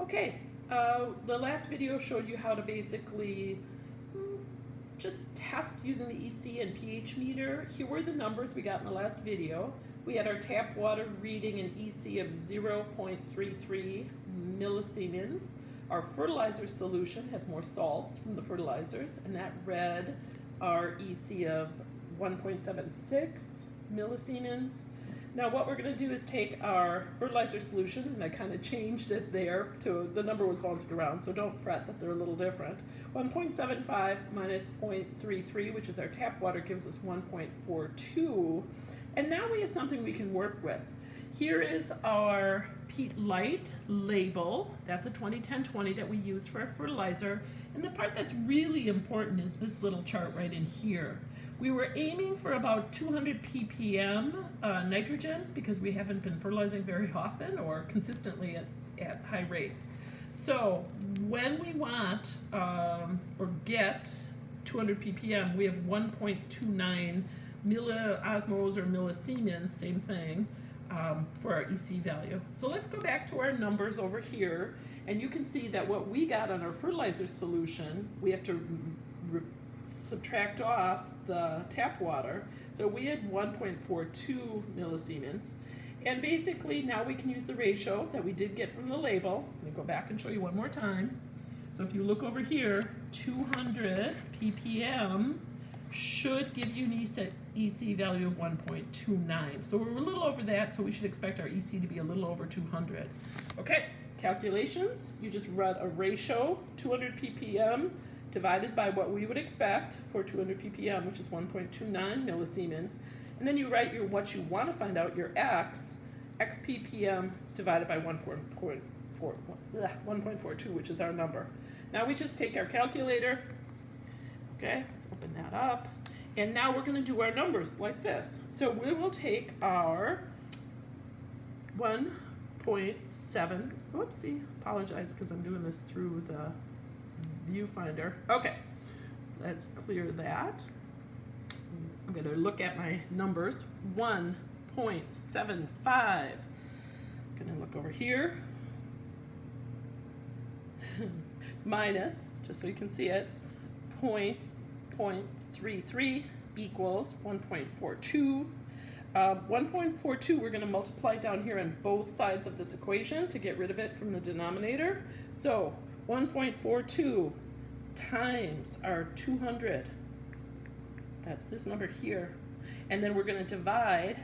Okay, the last video showed you how to basically just test using the EC and pH meter. Here were the numbers we got in the last video. We had our tap water reading an EC of 0.33 millisiemens. Our fertilizer solution has more salts from the fertilizers, and that read our EC of 1.76 millisiemens. Now what we're going to do is take our fertilizer solution, and I kind of changed it there to, the number was bouncing around, so don't fret that they're a little different. 1.75 minus 0.33, which is our tap water, gives us 1.42. And now we have something we can work with. Here is our peat light label. That's a 20-10-20 that we use for our fertilizer. And the part that's really important is this little chart right in here. We were aiming for about 200 ppm nitrogen because we haven't been fertilizing very often or consistently at high rates. So when we want or get 200 ppm, we have 1.29 milliosmos or millisiemens, same thing, for our EC value. So let's go back to our numbers over here, and you can see that what we got on our fertilizer solution, we have to subtract off the tap water. So we had 1.42 millisiemens. And basically now we can use the ratio that we did get from the label. Let me go back and show you one more time. So if you look over here, 200 ppm should give you an EC value of 1.29. So we're a little over that, so we should expect our EC to be a little over 200. Okay, calculations. You just run a ratio, 200 ppm divided by what we would expect for 200 ppm, which is 1.29 millisiemens. And then you write your what you want to find out, your x ppm divided by 1.42, which is our number. Now we just take our calculator. Okay, let's open that up. And now we're going to do our numbers like this. So we will take our 1.7, whoopsie, apologize because I'm doing this through the viewfinder. Okay, let's clear that. I'm going to look at my numbers. 1.75. Going to look over here. Minus, just so you can see it, 0.33 equals 1.42. 1.42 we're going to multiply down here on both sides of this equation to get rid of it from the denominator. So 1.42 times our 200, that's this number here, and then we're going to divide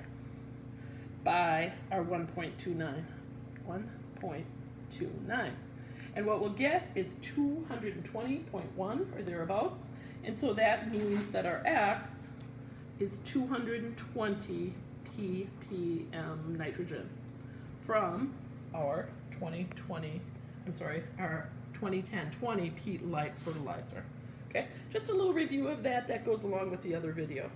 by our 1.29. 1.29. And what we'll get is 220.1 or thereabouts, and so that means that our X is 220 ppm nitrogen from our our 20-10-20 peat light fertilizer. Okay, just a little review of that. That goes along with the other video.